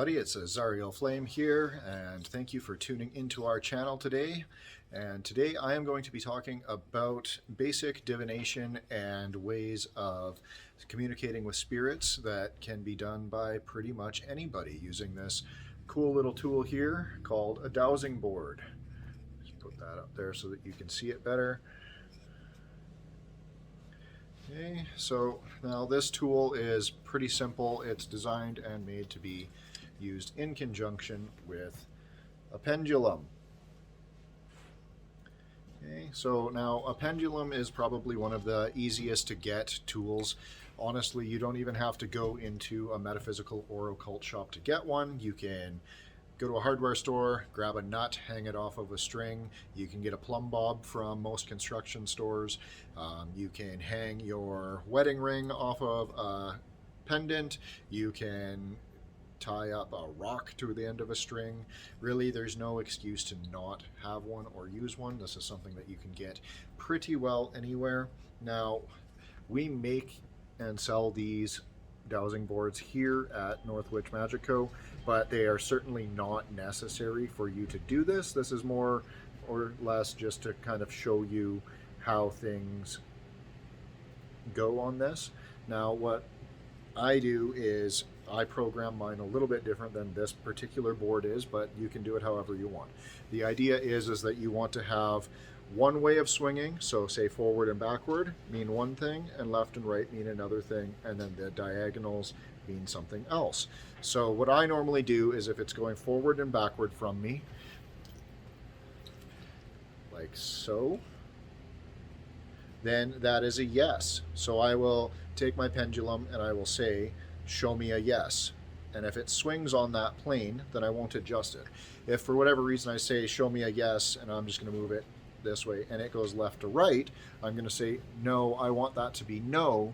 everybody, it's Zariel Flame here, and thank you for tuning into our channel today. And today I am going to be talking about basic divination and ways of communicating with spirits that can be done by pretty much anybody using this cool little tool here called a dowsing board. Just put that up there so that you can see it better. Okay, so now this tool is pretty simple. It's designed and made to be used in conjunction with a pendulum. Okay, so now a pendulum is probably one of the easiest to get tools. Honestly, you don't even have to go into a metaphysical or occult shop to get one. You can go to a hardware store, grab a nut, hang it off of a string. You can get a plumb bob from most construction stores. You can hang your wedding ring off of a pendant. You can tie up a rock to the end of a string. Really, there's no excuse to not have one or use one. This is something that you can get pretty well anywhere. Now, we make and sell these dowsing boards here at Northwich Magic Co., but they are certainly not necessary for you to do this. This is more or less just to kind of show you how things go on this. Now, what I do is I program mine a little bit different than this particular board is, but you can do it however you want. The idea is that you want to have one way of swinging, so say forward and backward mean one thing, and left and right mean another thing, and then the diagonals mean something else. So what I normally do is if it's going forward and backward from me, like so, then that is a yes. So I will take my pendulum and I will say, show me a yes. And if it swings on that plane, then I won't adjust it. If for whatever reason I say, show me a yes, and I'm just going to move it this way, and it goes left to right, I'm going to say, no, I want that to be no.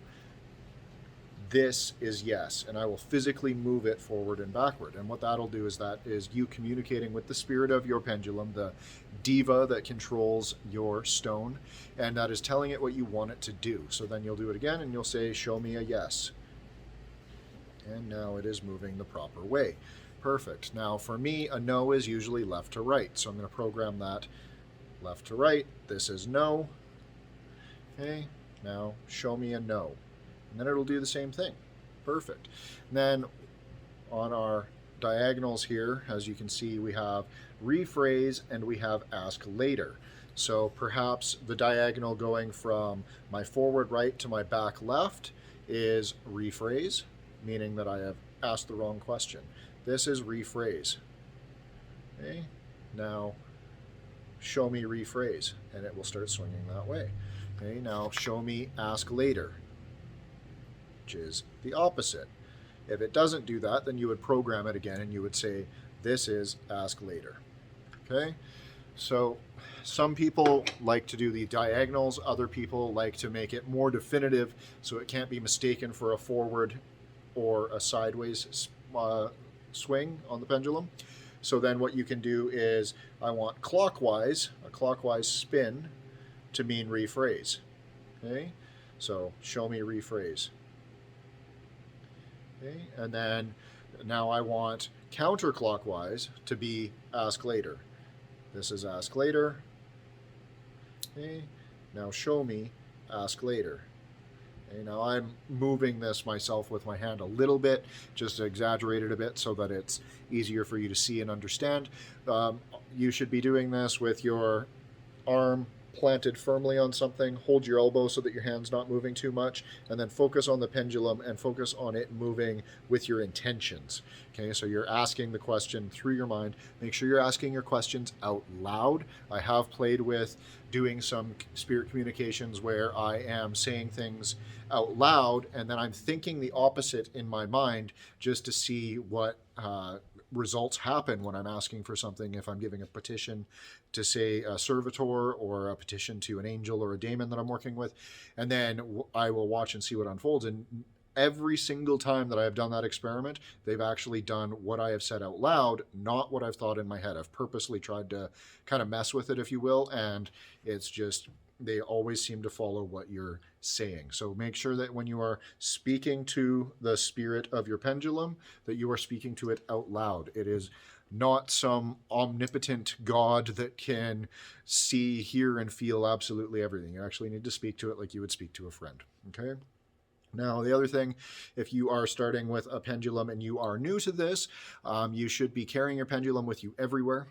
This is yes, and I will physically move it forward and backward. And what that'll do is that is you communicating with the spirit of your pendulum, the diva that controls your stone, and that is telling it what you want it to do. So then you'll do it again, and you'll say, show me a yes. And now it is moving the proper way. Perfect. Now for me, a no is usually left to right, so I'm going to program that left to right. This is no. Okay, now show me a no. And then it'll do the same thing. Perfect. And then on our diagonals here, as you can see, we have rephrase and we have ask later. So perhaps the diagonal going from my forward right to my back left is rephrase, meaning that I have asked the wrong question. This is rephrase. Okay, now show me rephrase, and it will start swinging that way. Okay, now show me ask later, which is the opposite. If it doesn't do that, then you would program it again and you would say, this is ask later. Okay, so some people like to do the diagonals, other people like to make it more definitive so it can't be mistaken for a forward or a sideways swing on the pendulum. So then what you can do is, I want clockwise, a clockwise spin, to mean rephrase. Okay, so show me rephrase. Okay, and then now I want counterclockwise to be ask later. This is ask later. Okay, now show me ask later. Okay, now I'm moving this myself with my hand a little bit, just to exaggerate it a bit so that it's easier for you to see and understand. You should be doing this with your arm planted firmly on something. Hold your elbow so that your hand's not moving too much, and then focus on the pendulum and focus on it moving with your intentions. Okay, so you're asking the question through your mind. Make sure you're asking your questions out loud. I have played with doing some spirit communications where I am saying things out loud and then I'm thinking the opposite in my mind just to see what results happen when I'm asking for something. If I'm giving a petition to, say, a servitor, or a petition to an angel or a daemon that I'm working with, and then I will watch and see what unfolds. And every single time that I have done that experiment, they've actually done what I have said out loud, not what I've thought in my head. I've purposely tried to kind of mess with it, if you will, and it's just they always seem to follow what you're saying. So make sure that when you are speaking to the spirit of your pendulum, that you are speaking to it out loud. It is not some omnipotent God that can see, hear, and feel absolutely everything. You actually need to speak to it like you would speak to a friend. Okay? Now, the other thing, if you are starting with a pendulum and you are new to this, you should be carrying your pendulum with you everywhere.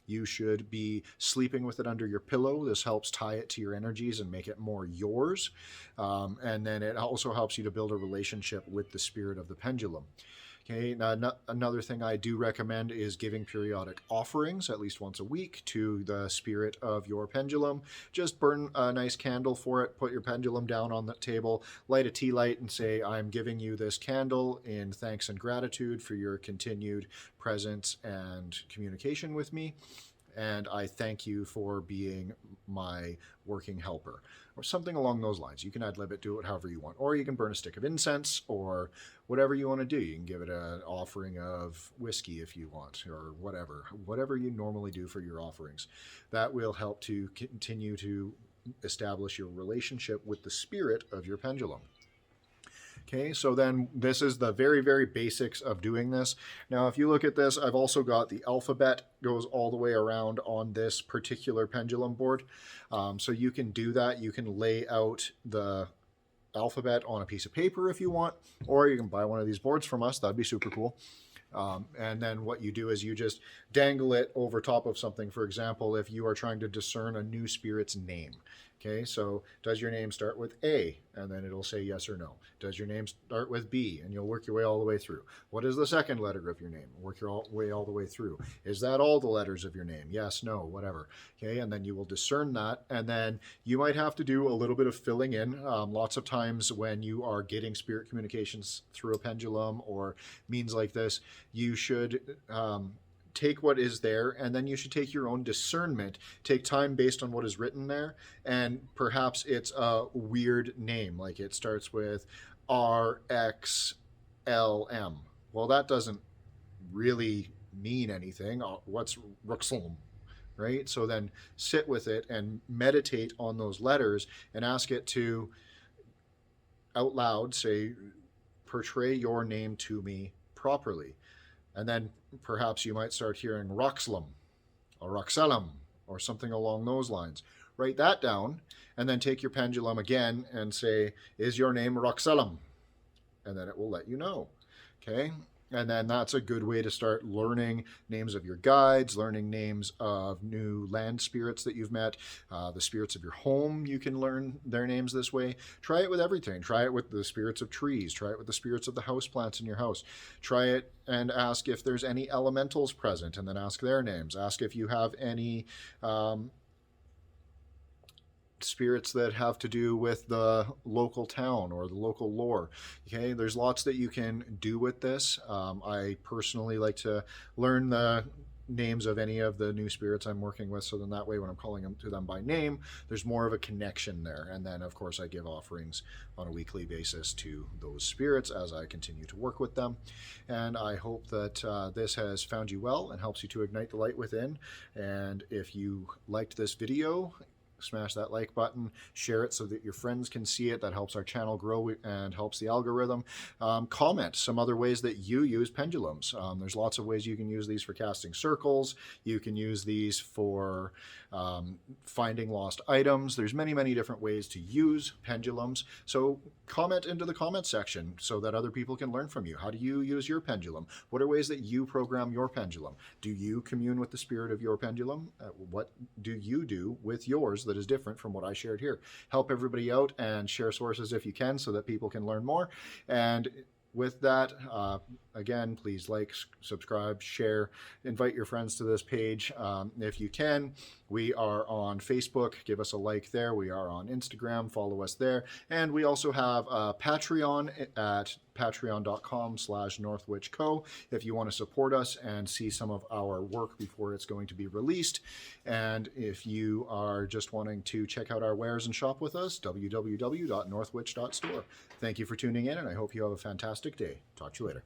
You should be sleeping with it under your pillow. This helps tie it to your energies and make it more yours. And then it also helps you to build a relationship with the spirit of the pendulum. Okay, now, another thing I do recommend is giving periodic offerings at least once a week to the spirit of your pendulum. Just burn a nice candle for it, put your pendulum down on the table, light a tea light, and say, I'm giving you this candle in thanks and gratitude for your continued presence and communication with me. And I thank you for being my working helper, or something along those lines. You can ad-lib it, do it however you want, or you can burn a stick of incense, or whatever you want to do. You can give it an offering of whiskey if you want, or whatever you normally do for your offerings. That will help to continue to establish your relationship with the spirit of your pendulum. Okay, so then this is the very, very basics of doing this. Now, if you look at this, I've also got the alphabet goes all the way around on this particular pendulum board. So you can do that. You can lay out the alphabet on a piece of paper if you want, or you can buy one of these boards from us. That'd be super cool. And then what you do is you just dangle it over top of something. For example, if you are trying to discern a new spirit's name. Okay, so does your name start with A? And then it'll say yes or no. Does your name start with B? And you'll work your way all the way through. What is the second letter of your name? Work your way all the way through. Is that all the letters of your name? Yes, no, whatever. Okay, and then you will discern that. And then you might have to do a little bit of filling in. Lots of times when you are getting spirit communications through a pendulum or means like this, you should take what is there, and then you should take your own discernment. Take time based on what is written there, and perhaps it's a weird name, like it starts with RXLM. Well, that doesn't really mean anything. What's Ruxlum? Right? So then sit with it and meditate on those letters and ask it to out loud say, portray your name to me properly. And then perhaps you might start hearing Roxlum or Roxellum or something along those lines. Write that down and then take your pendulum again and say, is your name Roxellum? And then it will let you know. Okay? And then that's a good way to start learning names of your guides, learning names of new land spirits that you've met, the spirits of your home. You can learn their names this way. Try it with everything. Try it with the spirits of trees. Try it with the spirits of the house plants in your house. Try it and ask if there's any elementals present, and then ask their names. Ask if you have any spirits that have to do with the local town or the local lore. Okay, there's lots that you can do with this. I personally like to learn the names of any of the new spirits I'm working with, so then that way when I'm calling them to them by name, there's more of a connection there. And then of course I give offerings on a weekly basis to those spirits as I continue to work with them. And I hope that this has found you well and helps you to ignite the light within. And if you liked this video, smash that like button, share it so that your friends can see it. That helps our channel grow and helps the algorithm. Comment some other ways that you use pendulums. There's lots of ways you can use these for casting circles. You can use these for finding lost items. There's many, many different ways to use pendulums. So comment into the comment section so that other people can learn from you. How do you use your pendulum? What are ways that you program your pendulum? Do you commune with the spirit of your pendulum? What do you do with yours that is different from what I shared here? Help everybody out and share sources if you can so that people can learn more. And with that, again, please like, subscribe, share, invite your friends to this page if you can. We are on Facebook. Give us a like there. We are on Instagram. Follow us there. And we also have a Patreon at patreon.com/northwitchco if you want to support us and see some of our work before it's going to be released. And if you are just wanting to check out our wares and shop with us, www.northwitch.store. Thank you for tuning in, and I hope you have a fantastic day. Talk to you later.